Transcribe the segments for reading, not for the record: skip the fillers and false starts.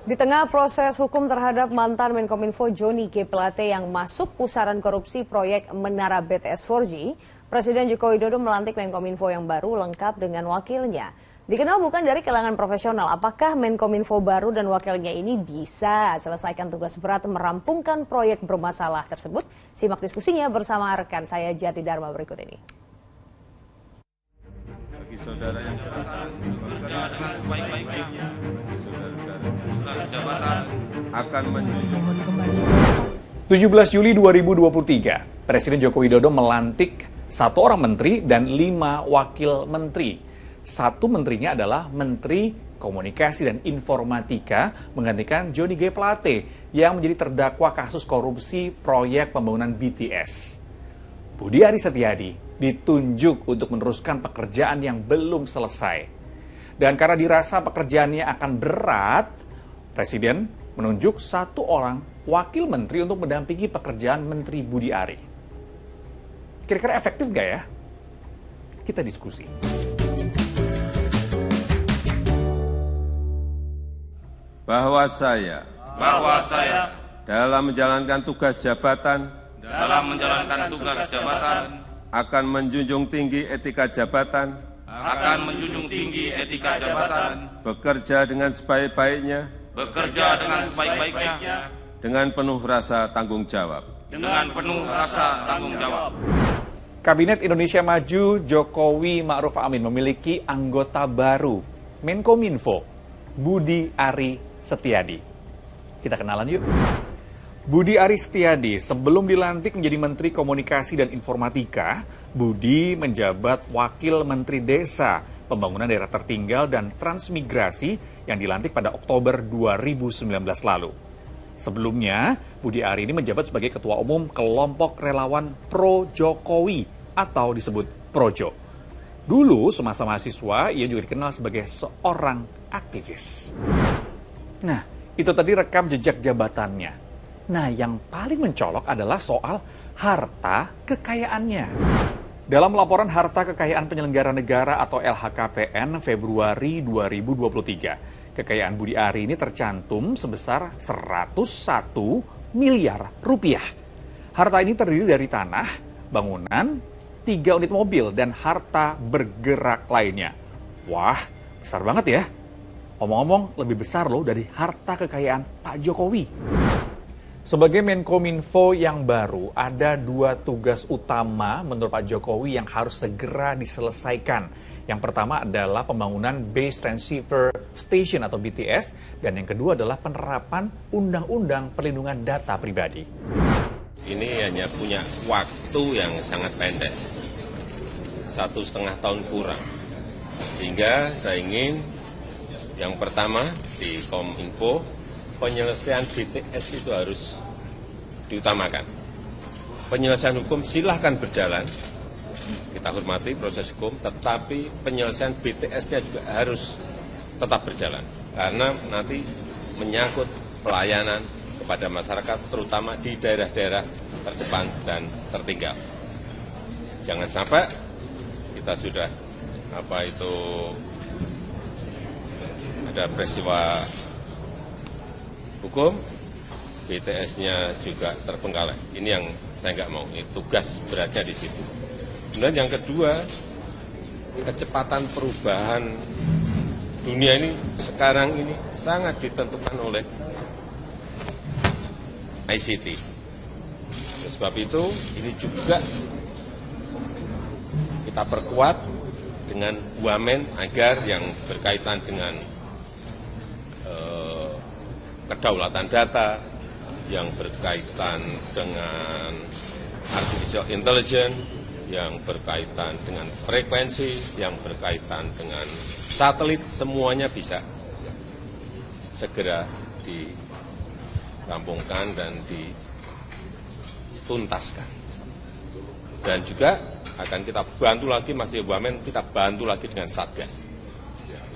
Di tengah proses hukum terhadap mantan Menkominfo Johnny G. Plate yang masuk pusaran korupsi proyek Menara BTS 4G, Presiden Joko Widodo melantik Menkominfo yang baru lengkap dengan wakilnya. Dikenal bukan dari kalangan profesional, apakah Menkominfo baru dan wakilnya ini bisa selesaikan tugas berat merampungkan proyek bermasalah tersebut? Simak diskusinya bersama rekan saya Jati Dharma berikut ini. Bagi saudara yang bekerja dengan sebaik-baiknya, jabatan akan menjunjung 17 Juli 2023, Presiden Joko Widodo melantik 1 orang menteri dan 5 wakil menteri. 1 menterinya adalah Menteri Komunikasi dan Informatika menggantikan Johnny G. Plate yang menjadi terdakwa kasus korupsi proyek pembangunan BTS. Budi Aris Setiadi ditunjuk untuk meneruskan pekerjaan yang belum selesai. Dan karena dirasa pekerjaannya akan berat, Presiden menunjuk 1 orang wakil menteri untuk mendampingi pekerjaan Menteri Budi Ari. Kira-kira efektif nggak ya? Kita diskusi. bahwa saya dalam menjalankan tugas jabatan akan menjunjung tinggi etika jabatan, bekerja dengan sebaik-baiknya, dengan penuh rasa tanggung jawab. Kabinet Indonesia Maju Jokowi Ma'ruf Amin memiliki anggota baru, Menkominfo, Budi Ari Setiadi. Kita kenalan yuk. Budi Ari Setiadi sebelum dilantik menjadi Menteri Komunikasi dan Informatika, Budi menjabat Wakil Menteri Desa, Pembangunan Daerah Tertinggal dan Transmigrasi yang dilantik pada Oktober 2019 lalu. Sebelumnya, Budi Ari ini menjabat sebagai Ketua Umum Kelompok Relawan Pro Jokowi atau disebut Projo. Dulu semasa mahasiswa, ia juga dikenal sebagai seorang aktivis. Nah, itu tadi rekam jejak jabatannya. Nah, yang paling mencolok adalah soal harta kekayaannya. Dalam laporan harta kekayaan penyelenggara negara atau LHKPN Februari 2023, kekayaan Budi Ari ini tercantum sebesar 101 miliar rupiah. Harta ini terdiri dari tanah, bangunan, 3 unit mobil, dan harta bergerak lainnya. Wah, besar banget ya. Omong-omong, lebih besar loh dari harta kekayaan Pak Jokowi. Sebagai Menkominfo yang baru, ada 2 tugas utama menurut Pak Jokowi yang harus segera diselesaikan. Yang pertama adalah pembangunan Base Transceiver Station atau BTS, dan yang kedua adalah penerapan Undang-Undang Perlindungan Data Pribadi. Ini hanya punya waktu yang sangat pendek, 1,5 tahun kurang. Sehingga saya ingin yang pertama di Kominfo, penyelesaian BTS itu harus diutamakan. Penyelesaian hukum silahkan berjalan, kita hormati proses hukum, tetapi penyelesaian BTS-nya juga harus tetap berjalan. Karena nanti menyangkut pelayanan kepada masyarakat, terutama di daerah-daerah terdepan dan tertinggal. Jangan sampai kita sudah ada peristiwa hukum, BTS-nya juga terbengkalai. Ini yang saya nggak mau, ini tugas beratnya di situ. Kemudian yang kedua, kecepatan perubahan dunia ini sekarang ini sangat ditentukan oleh ICT. Oleh sebab itu, ini juga kita perkuat dengan Wamen agar yang berkaitan dengan kedaulatan data, yang berkaitan dengan artificial intelligence, yang berkaitan dengan frekuensi, yang berkaitan dengan satelit, semuanya bisa segera dirampungkan dan dituntaskan. Dan juga akan kita bantu lagi, Mas Wamen, kita bantu lagi dengan Satgas.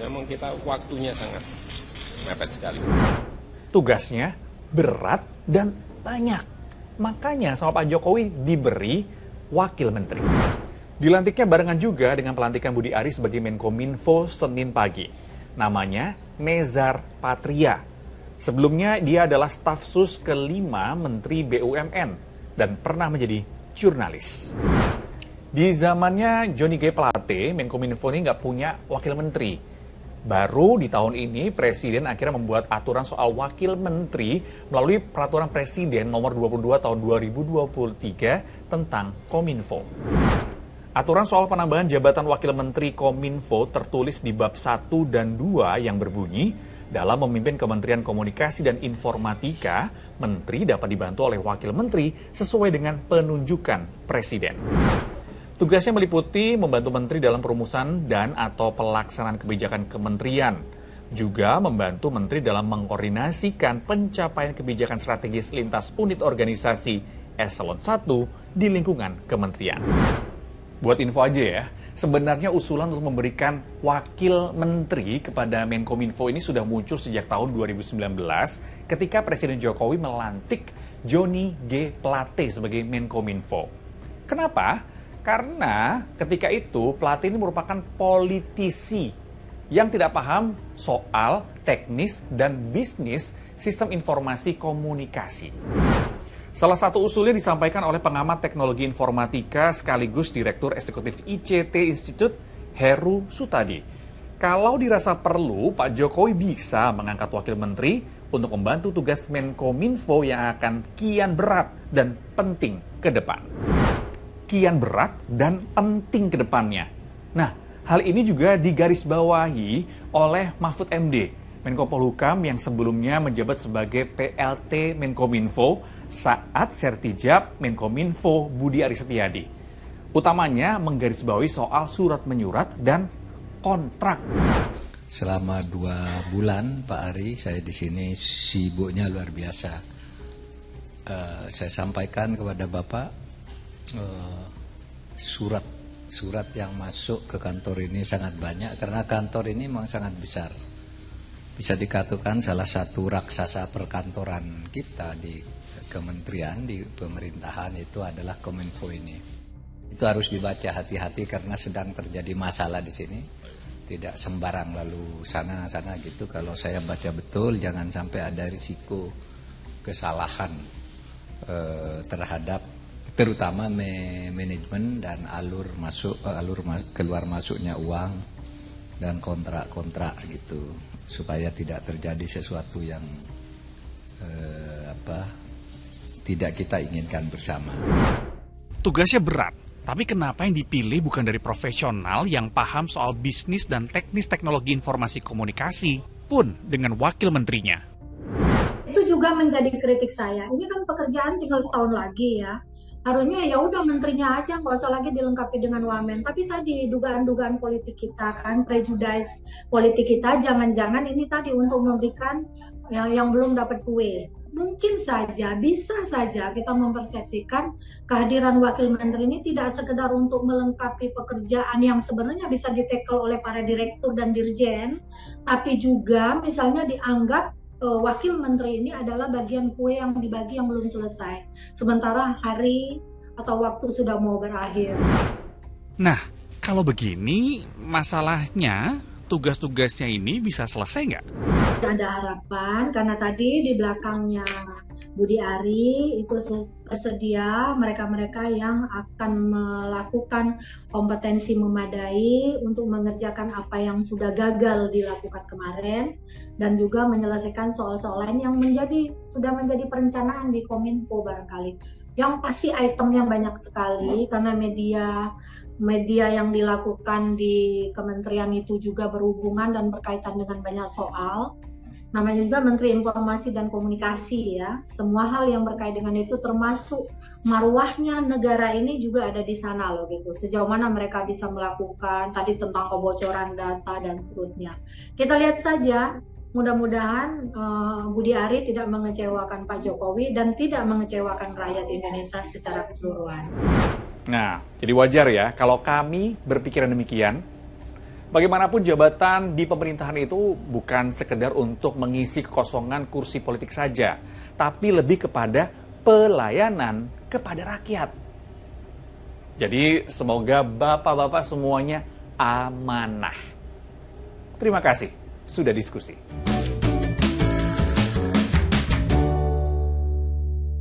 Memang kita waktunya sangat mepet sekali. Tugasnya berat dan banyak. Makanya sama Pak Jokowi diberi wakil menteri. Dilantiknya barengan juga dengan pelantikan Budi Ari sebagai Menkominfo Senin pagi. Namanya Nezar Patria. Sebelumnya, dia adalah staf sus kelima Menteri BUMN dan pernah menjadi jurnalis. Di zamannya Johnny G. Plate, Menkominfo ini nggak punya wakil menteri. Baru di tahun ini, Presiden akhirnya membuat aturan soal wakil menteri melalui Peraturan Presiden nomor 22 tahun 2023 tentang Kominfo. Aturan soal penambahan jabatan wakil menteri Kominfo tertulis di bab 1 dan 2 yang berbunyi, dalam memimpin Kementerian Komunikasi dan Informatika, menteri dapat dibantu oleh wakil menteri sesuai dengan penunjukan Presiden. Tugasnya meliputi membantu menteri dalam perumusan dan atau pelaksanaan kebijakan kementerian, juga membantu menteri dalam mengkoordinasikan pencapaian kebijakan strategis lintas unit organisasi Eselon 1 di lingkungan kementerian. Buat info aja ya, sebenarnya usulan untuk memberikan wakil menteri kepada Menkominfo ini sudah muncul sejak tahun 2019 ketika Presiden Jokowi melantik Johnny G. Plate sebagai Menkominfo. Kenapa? Karena ketika itu Plate ini merupakan politisi yang tidak paham soal teknis dan bisnis sistem informasi komunikasi. Salah satu usulnya disampaikan oleh pengamat teknologi informatika sekaligus Direktur Eksekutif ICT Institute, Heru Sutadi. Kalau dirasa perlu, Pak Jokowi bisa mengangkat wakil menteri untuk membantu tugas Menkominfo yang akan kian berat dan penting ke depan. Kian berat dan penting ke depannya. Nah, hal ini juga digarisbawahi oleh Mahfud MD, Menko Polhukam yang sebelumnya menjabat sebagai PLT Menkominfo saat Sertijab Menkominfo Budi Aris Setiadi. Utamanya menggarisbawahi soal surat menyurat dan kontrak. Selama 2 bulan Pak Ari, saya di sini sibuknya luar biasa. Saya sampaikan kepada Bapak surat yang masuk ke kantor ini sangat banyak karena kantor ini memang sangat besar. Bisa dikatakan salah satu raksasa perkantoran kita di kementerian, di pemerintahan itu adalah Kominfo ini. Itu harus dibaca hati-hati karena sedang terjadi masalah di sini. Tidak sembarang lalu sana-sana gitu. Kalau saya baca betul, jangan sampai ada risiko kesalahan terhadap terutama manajemen dan alur keluar masuknya uang dan kontrak-kontrak gitu, supaya tidak terjadi sesuatu yang tidak kita inginkan bersama. Tugasnya berat, tapi kenapa yang dipilih bukan dari profesional yang paham soal bisnis dan teknis teknologi informasi komunikasi, pun dengan wakil menterinya? Itu juga menjadi kritik saya. Ini kan pekerjaan tinggal setahun lagi ya. Harusnya ya udah menterinya aja, nggak usah lagi dilengkapi dengan wamen. Tapi tadi dugaan-dugaan politik kita kan, prejudice politik kita, jangan-jangan ini tadi untuk memberikan yang belum dapat kue. Mungkin saja, bisa saja kita mempersepsikan kehadiran wakil menteri ini tidak sekedar untuk melengkapi pekerjaan yang sebenarnya bisa ditekel oleh para direktur dan dirjen, tapi juga misalnya dianggap wakil menteri ini adalah bagian kue yang dibagi yang belum selesai. Sementara hari atau waktu sudah mau berakhir. Nah, kalau begini, masalahnya tugas-tugasnya ini bisa selesai nggak? Ada harapan karena tadi di belakangnya Budi Ari itu tersedia mereka-mereka yang akan melakukan kompetensi memadai untuk mengerjakan apa yang sudah gagal dilakukan kemarin dan juga menyelesaikan soal-soal lain yang sudah menjadi perencanaan di Kominfo barangkali. Yang pasti itemnya banyak sekali karena media yang dilakukan di kementerian itu juga berhubungan dan berkaitan dengan banyak soal. Namanya juga Menteri Informasi dan Komunikasi ya. Semua hal yang berkait dengan itu termasuk marwahnya negara ini juga ada di sana loh gitu. Sejauh mana mereka bisa melakukan tadi tentang kebocoran data dan seterusnya. Kita lihat saja, mudah-mudahan Budi Ari tidak mengecewakan Pak Jokowi dan tidak mengecewakan rakyat Indonesia secara keseluruhan. Nah, jadi wajar ya kalau kami berpikiran demikian. Bagaimanapun jabatan di pemerintahan itu bukan sekedar untuk mengisi kekosongan kursi politik saja, tapi lebih kepada pelayanan kepada rakyat. Jadi semoga bapak-bapak semuanya amanah. Terima kasih sudah diskusi.